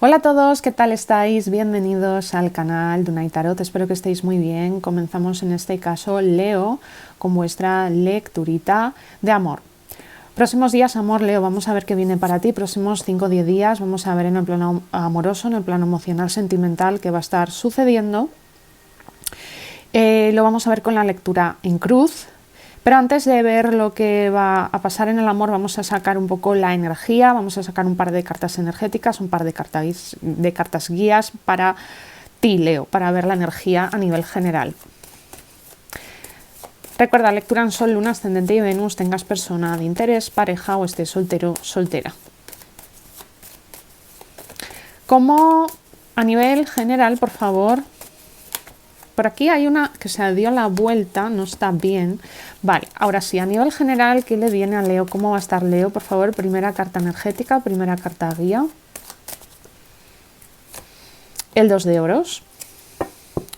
Hola a todos, ¿qué tal estáis? Bienvenidos al canal Dunay Tarot, espero que estéis muy bien. Comenzamos en este caso Leo con vuestra lecturita de amor. Próximos días, amor Leo, vamos a ver qué viene para ti. Próximos 5 o 10 días vamos a ver en el plano amoroso, en el plano emocional, sentimental, qué va a estar sucediendo. Lo vamos a ver con la lectura en cruz. Pero antes de ver lo que va a pasar en el amor, vamos a sacar un poco la energía, vamos a sacar un par de cartas energéticas, un par de cartas guías para ti, Leo, para ver la energía a nivel general. Recuerda, lectura en Sol, Luna, Ascendente y Venus, tengas persona de interés, pareja o estés soltero, soltera. Como a nivel general, por favor. Por aquí hay una que se dio la vuelta, no está bien. Vale, ahora sí, a nivel general, ¿qué le viene a Leo? ¿Cómo va a estar Leo? Por favor, primera carta energética, primera carta guía. El 2 de oros.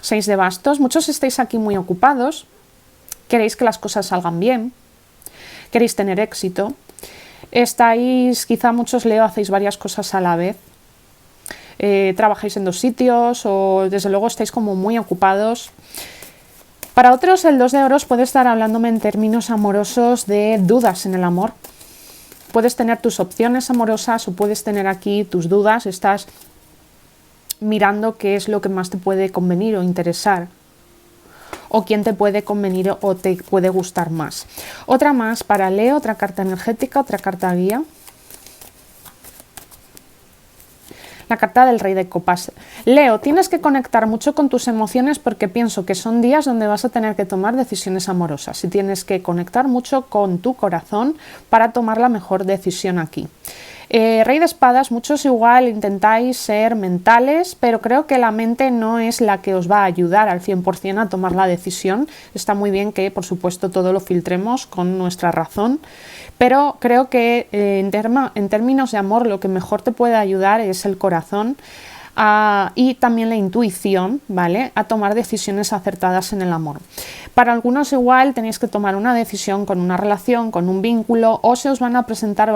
6 de bastos. Muchos estáis aquí muy ocupados. Queréis que las cosas salgan bien. Queréis tener éxito. Estáis, quizá muchos Leo, hacéis varias cosas a la vez. Trabajáis en 2 sitios o desde luego estáis como muy ocupados. Para otros el 2 de oros puede estar hablándome en términos amorosos de dudas en el amor. Puedes tener tus opciones amorosas o puedes tener aquí tus dudas, estás mirando qué es lo que más te puede convenir o interesar o quién te puede convenir o te puede gustar más. Otra más para Leo, otra carta energética, otra carta guía. La carta del Rey de Copas. Leo, tienes que conectar mucho con tus emociones porque pienso que son días donde vas a tener que tomar decisiones amorosas y tienes que conectar mucho con tu corazón para tomar la mejor decisión aquí. Rey de Espadas, muchos igual intentáis ser mentales, pero creo que la mente no es la que os va a ayudar al 100% a tomar la decisión. Está muy bien que, por supuesto, todo lo filtremos con nuestra razón, pero creo que en términos de amor lo que mejor te puede ayudar es el corazón y también la intuición, ¿vale? A tomar decisiones acertadas en el amor. Para algunos igual tenéis que tomar una decisión con una relación, con un vínculo, o se os van a presentar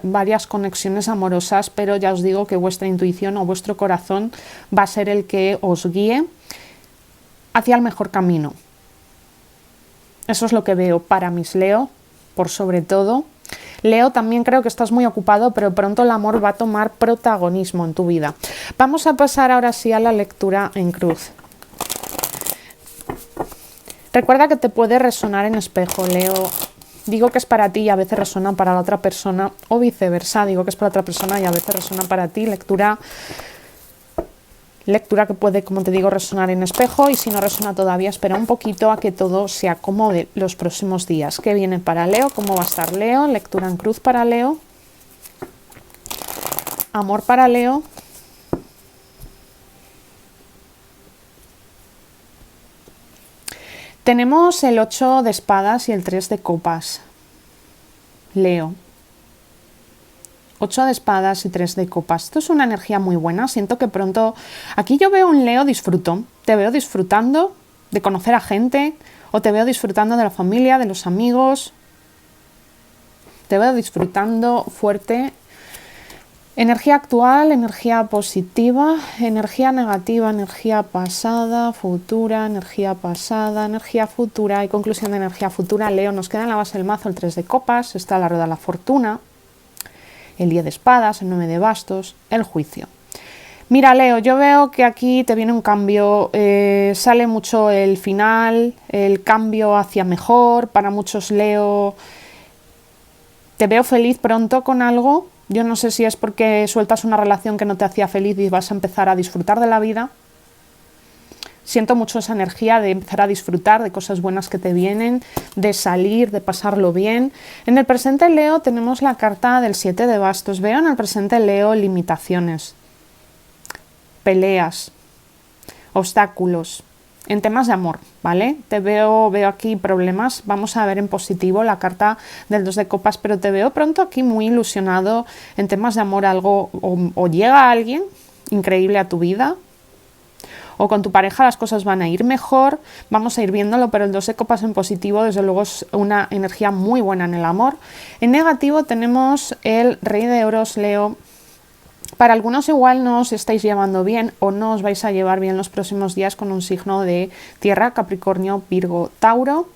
varias conexiones amorosas, pero ya os digo que vuestra intuición o vuestro corazón va a ser el que os guíe hacia el mejor camino. Eso es lo que veo para mis Leo, por sobre todo. Leo, también creo que estás muy ocupado, pero pronto el amor va a tomar protagonismo en tu vida. Vamos a pasar ahora sí a la lectura en cruz. Recuerda que te puede resonar en espejo, Leo. Digo que es para ti y a veces resuena para la otra persona, o viceversa. Digo que es para otra persona y a veces resuena para ti. Lectura que puede, como te digo, resonar en espejo, y si no resuena todavía, espera un poquito a que todo se acomode los próximos días. ¿Qué viene para Leo? ¿Cómo va a estar Leo? Lectura en cruz para Leo. Amor para Leo. Tenemos el 8 de espadas y el 3 de copas. Leo. 8 de espadas y 3 de copas. Esto es una energía muy buena. Siento que pronto... Aquí yo veo un Leo disfrutón. Te veo disfrutando de conocer a gente, o te veo disfrutando de la familia, de los amigos. Te veo disfrutando fuerte. Energía actual, energía positiva, energía negativa, energía pasada, futura, energía pasada, energía futura y conclusión de energía futura. Leo, nos queda en la base del mazo el 3 de copas, está la rueda de la fortuna, el 10 de espadas, el 9 de bastos, el juicio. Mira, Leo, yo veo que aquí te viene un cambio, sale mucho el final, el cambio hacia mejor. Para muchos, Leo, te veo feliz pronto con algo. Yo no sé si es porque sueltas una relación que no te hacía feliz y vas a empezar a disfrutar de la vida. Siento mucho esa energía de empezar a disfrutar de cosas buenas que te vienen, de salir, de pasarlo bien. En el presente, Leo, tenemos la carta del 7 de bastos. Veo en el presente, Leo, limitaciones, peleas, obstáculos. En temas de amor, ¿vale? Te veo aquí problemas. Vamos a ver en positivo la carta del 2 de copas, pero te veo pronto aquí muy ilusionado en temas de amor. Algo o llega alguien increíble a tu vida, o con tu pareja las cosas van a ir mejor. Vamos a ir viéndolo, pero el 2 de copas en positivo desde luego es una energía muy buena en el amor. En negativo tenemos el Rey de Oros, Leo, Para algunos igual no os estáis llevando bien o no os vais a llevar bien los próximos días con un signo de tierra, Capricornio, Virgo, Tauro.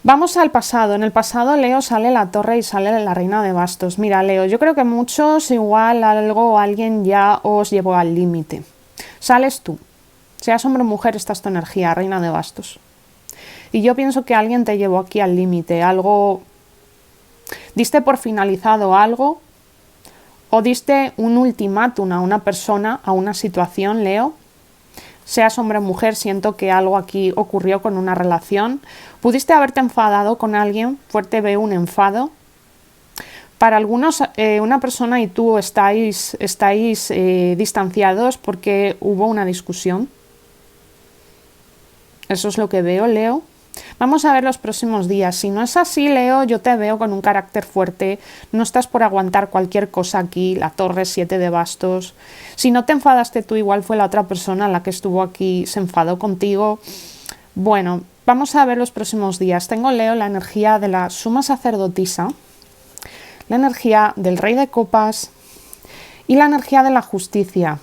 Vamos al pasado. En el pasado, Leo, sale la torre y sale la reina de bastos. Mira, Leo, yo creo que muchos igual algo o alguien ya os llevó al límite. Sales tú. Seas hombre o mujer, esta es tu energía, reina de bastos. Y yo pienso que alguien te llevó aquí al límite, algo... Diste por finalizado algo o diste un ultimátum a una persona, a una situación, Leo. Seas hombre o mujer, siento que algo aquí ocurrió con una relación. Pudiste haberte enfadado con alguien, fuerte veo un enfado. Para algunos, una persona y tú estáis distanciados porque hubo una discusión. Eso es lo que veo, Leo. Vamos a ver los próximos días. Si no es así, Leo, yo te veo con un carácter fuerte. No estás por aguantar cualquier cosa aquí. La torre, 7 de bastos. Si no te enfadaste tú, igual fue la otra persona la que estuvo aquí, se enfadó contigo. Bueno, vamos a ver los próximos días. Tengo, Leo, la energía de la suma sacerdotisa, la energía del rey de copas y la energía de la justicia.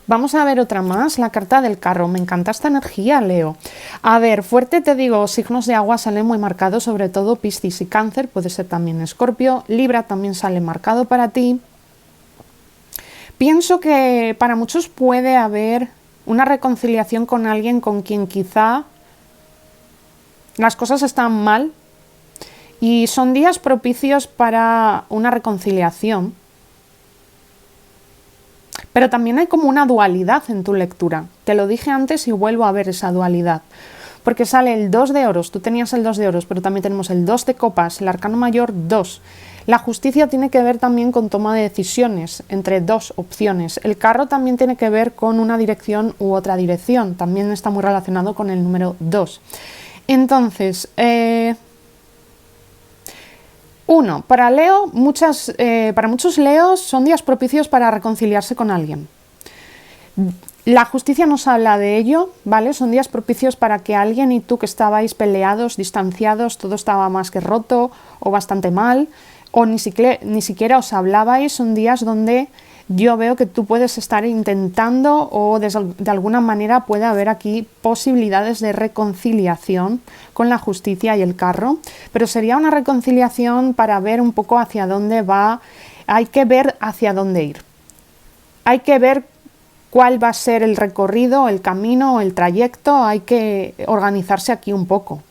Vamos a ver otra más, la carta del carro. Me encanta esta energía, Leo. A ver, fuerte te digo, signos de agua salen muy marcados, sobre todo Piscis y Cáncer, puede ser también Escorpio. Libra también sale marcado para ti. Pienso que para muchos puede haber una reconciliación con alguien con quien quizá las cosas están mal y son días propicios para una reconciliación. Pero también hay como una dualidad en tu lectura. Te lo dije antes y vuelvo a ver esa dualidad. Porque sale el 2 de oros, tú tenías el 2 de oros, pero también tenemos el 2 de copas, el arcano mayor 2. La justicia tiene que ver también con toma de decisiones entre dos opciones. El carro también tiene que ver con una dirección u otra dirección. También está muy relacionado con el número 2. Entonces, para Leo, para muchos Leos son días propicios para reconciliarse con alguien. La justicia nos habla de ello, ¿vale? Son días propicios para que alguien y tú que estabais peleados, distanciados, todo estaba más que roto o bastante mal, o ni siquiera os hablabais. Son días donde yo veo que tú puedes estar intentando o de alguna manera puede haber aquí posibilidades de reconciliación con la justicia y el carro, pero sería una reconciliación para ver un poco hacia dónde va. Hay que ver hacia dónde ir. Hay que ver cuál va a ser el recorrido, el camino, el trayecto. Hay que organizarse aquí un poco.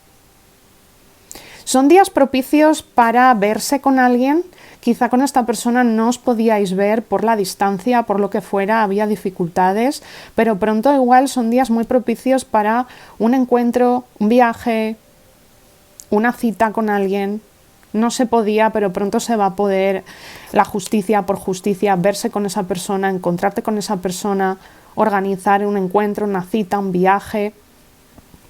Son días propicios para verse con alguien. Quizá con esta persona no os podíais ver por la distancia, por lo que fuera, había dificultades, pero pronto igual son días muy propicios para un encuentro, un viaje, una cita con alguien. No se podía, pero pronto se va a poder, la justicia por justicia, verse con esa persona, encontrarte con esa persona, organizar un encuentro, una cita, un viaje.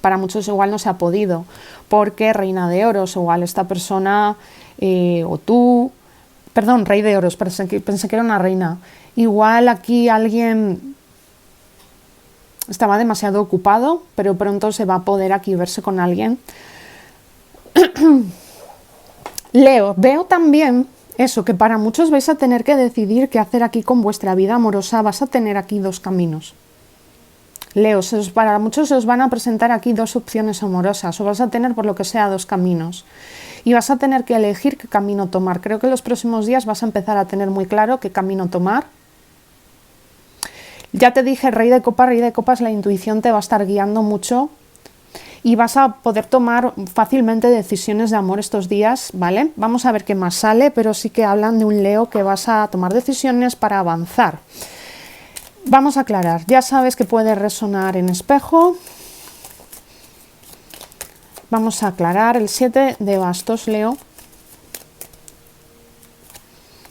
Para muchos igual no se ha podido, porque reina de oros, igual esta persona o tú... Perdón, rey de oros, pensé que era una reina. Igual aquí alguien estaba demasiado ocupado, pero pronto se va a poder aquí verse con alguien. Leo, veo también eso, que para muchos vais a tener que decidir qué hacer aquí con vuestra vida amorosa. Vas a tener aquí dos caminos. Leo, para muchos se os van a presentar aquí dos opciones amorosas, o vas a tener por lo que sea dos caminos. Y vas a tener que elegir qué camino tomar. Creo que en los próximos días vas a empezar a tener muy claro qué camino tomar. Ya te dije, rey de copas, la intuición te va a estar guiando mucho y vas a poder tomar fácilmente decisiones de amor estos días, ¿vale? Vamos a ver qué más sale, pero sí que hablan de un Leo que vas a tomar decisiones para avanzar. Vamos a aclarar, ya sabes que puede resonar en espejo. Vamos a aclarar el 7 de bastos, Leo.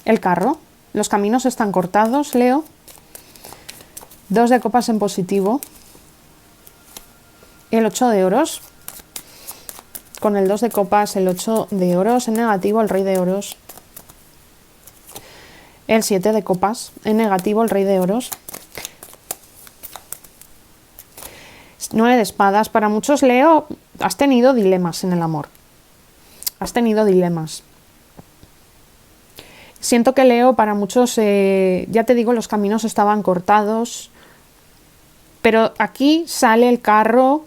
El carro. Los caminos están cortados, Leo. 2 de copas en positivo. El 8 de oros. Con el 2 de copas, el 8 de oros. En negativo, el rey de oros. El 7 de copas. En negativo, el rey de oros. 9 de espadas. Para muchos, Leo, has tenido dilemas en el amor. Has tenido dilemas. Siento que Leo, para muchos, ya te digo, los caminos estaban cortados, pero aquí sale el carro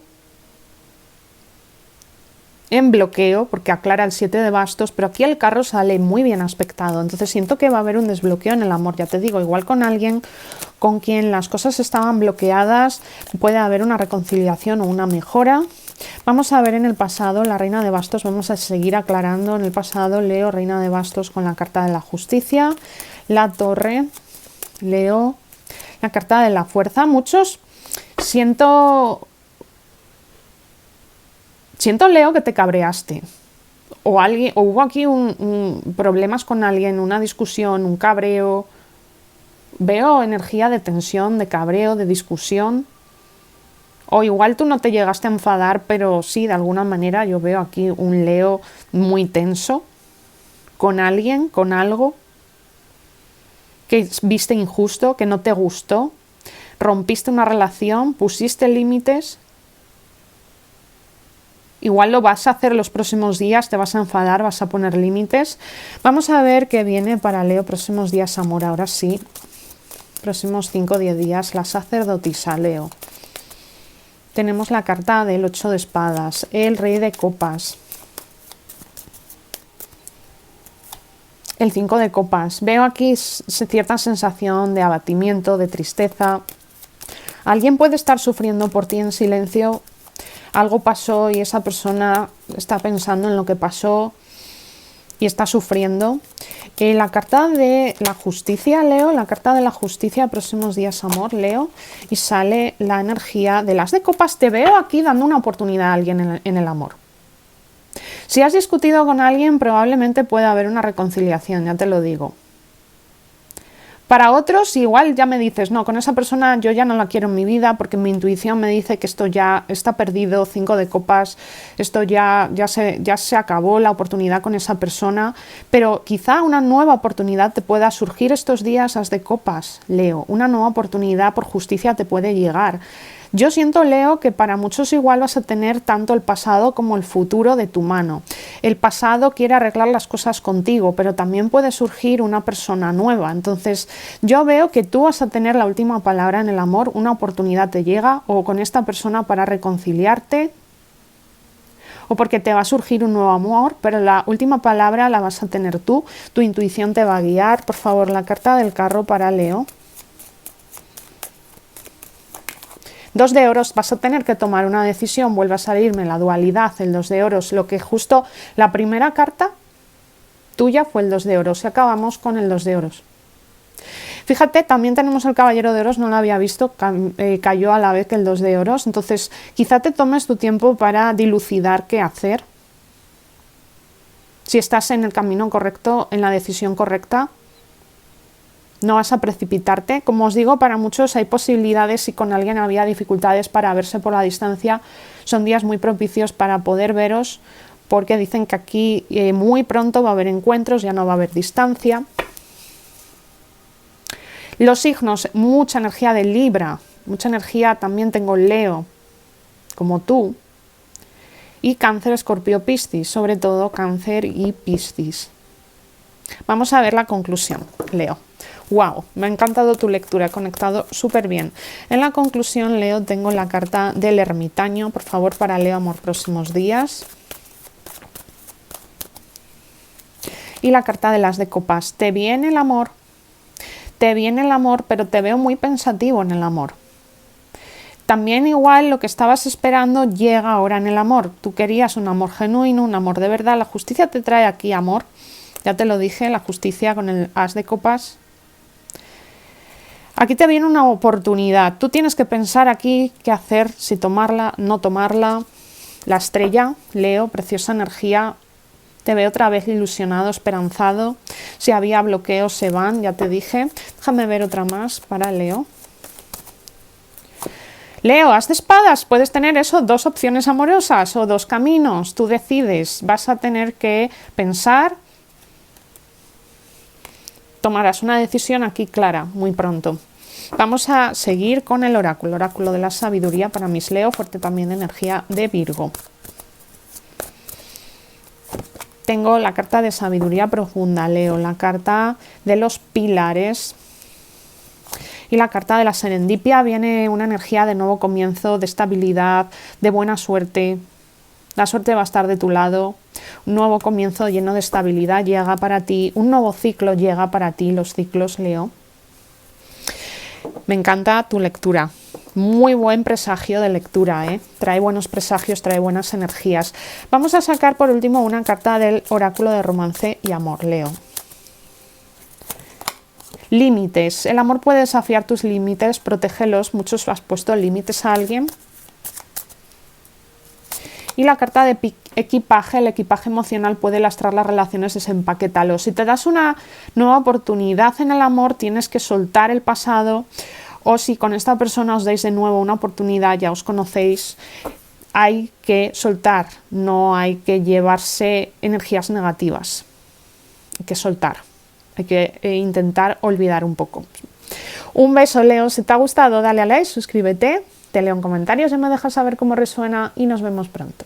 en bloqueo, porque aclara el 7 de bastos, pero aquí el carro sale muy bien aspectado, entonces siento que va a haber un desbloqueo en el amor, ya te digo, igual con alguien con quien las cosas estaban bloqueadas, puede haber una reconciliación o una mejora. Vamos a ver en el pasado, la reina de bastos, vamos a seguir aclarando en el pasado, Leo, reina de bastos con la carta de la justicia, la torre, Leo, la carta de la fuerza. Muchos siento, Leo, que te cabreaste. O hubo aquí problemas con alguien, una discusión, un cabreo. Veo energía de tensión, de cabreo, de discusión. O igual tú no te llegaste a enfadar, pero sí, de alguna manera yo veo aquí un Leo muy tenso con alguien, con algo que viste injusto, que no te gustó. Rompiste una relación, pusiste límites. Igual lo vas a hacer los próximos días, te vas a enfadar, vas a poner límites. Vamos a ver qué viene para Leo próximos días, amor. Ahora sí, próximos 5 o 10 días, la sacerdotisa, Leo. Tenemos la carta del 8 de espadas, el rey de copas, el 5 de copas. Veo aquí cierta sensación de abatimiento, de tristeza. Alguien puede estar sufriendo por ti en silencio. Algo pasó y esa persona está pensando en lo que pasó y está sufriendo. La carta de la justicia, Leo, la carta de la justicia, próximos días, amor, Leo, y sale la energía de las de copas. Te veo aquí dando una oportunidad a alguien en el amor. Si has discutido con alguien, probablemente pueda haber una reconciliación, ya te lo digo. Para otros, igual ya me dices, no, con esa persona yo ya no la quiero en mi vida porque mi intuición me dice que esto ya está perdido, 5 de copas, esto ya se acabó la oportunidad con esa persona, pero quizá una nueva oportunidad te pueda surgir estos días, as de copas, Leo, una nueva oportunidad por justicia te puede llegar. Yo siento, Leo, que para muchos igual vas a tener tanto el pasado como el futuro de tu mano. El pasado quiere arreglar las cosas contigo, pero también puede surgir una persona nueva. Entonces, yo veo que tú vas a tener la última palabra en el amor, una oportunidad te llega o con esta persona para reconciliarte o porque te va a surgir un nuevo amor, pero la última palabra la vas a tener tú, tu intuición te va a guiar. Por favor, la carta del carro para Leo. 2 de oros, vas a tener que tomar una decisión, vuelve a salirme la dualidad, el 2 de oros, lo que justo la primera carta tuya fue el 2 de oros y acabamos con el 2 de oros. Fíjate, también tenemos el caballero de oros, no lo había visto, cayó a la vez que el 2 de oros, entonces quizá te tomes tu tiempo para dilucidar qué hacer. Si estás en el camino correcto, en la decisión correcta, no vas a precipitarte. Como os digo, para muchos hay posibilidades, si con alguien había dificultades para verse por la distancia, son días muy propicios para poder veros, porque dicen que aquí muy pronto va a haber encuentros, ya no va a haber distancia. Los signos, mucha energía de Libra, mucha energía también tengo Leo, como tú, y Cáncer, Escorpio, Piscis, sobre todo Cáncer y Piscis. Vamos a ver la conclusión, Leo. Wow, me ha encantado tu lectura, he conectado súper bien. En la conclusión, Leo, tengo la carta del ermitaño, por favor, para Leo, amor, próximos días. Y la carta de las de copas, te viene el amor, pero te veo muy pensativo en el amor. También igual lo que estabas esperando llega ahora en el amor. Tú querías un amor genuino, un amor de verdad. La justicia te trae aquí amor. Ya te lo dije, la justicia con el as de copas. Aquí te viene una oportunidad. Tú tienes que pensar aquí qué hacer, si tomarla, no tomarla. La estrella, Leo, preciosa energía. Te veo otra vez ilusionado, esperanzado. Si había bloqueos se van, ya te dije. Déjame ver otra más para Leo. Leo, as de espadas, puedes tener eso, 2 opciones amorosas o 2 caminos. Tú decides, vas a tener que pensar. Tomarás una decisión aquí clara, muy pronto. Vamos a seguir con el oráculo de la sabiduría para mis Leo, fuerte también energía de Virgo. tengo la carta de sabiduría profunda, Leo, la carta de los pilares y la carta de la serendipia. Viene una energía de nuevo comienzo, de estabilidad, de buena suerte. La suerte va a estar de tu lado. Un nuevo comienzo lleno de estabilidad llega para ti. Un nuevo ciclo llega para ti, los ciclos, Leo. Me encanta tu lectura. Muy buen presagio de lectura, ¿eh? Trae buenos presagios, trae buenas energías. Vamos a sacar por último una carta del oráculo de romance y amor, Leo. Límites. El amor puede desafiar tus límites, protégelos. Muchos has puesto límites a alguien. Y la carta de equipaje, el equipaje emocional puede lastrar las relaciones, desempaquétalo. Si te das una nueva oportunidad en el amor, tienes que soltar el pasado, o si con esta persona os dais de nuevo una oportunidad, ya os conocéis, hay que soltar, no hay que llevarse energías negativas, hay que soltar, hay que intentar olvidar un poco. Un beso, Leo. Si te ha gustado, dale a like, suscríbete, te leo en comentarios y me dejas saber cómo resuena y nos vemos pronto.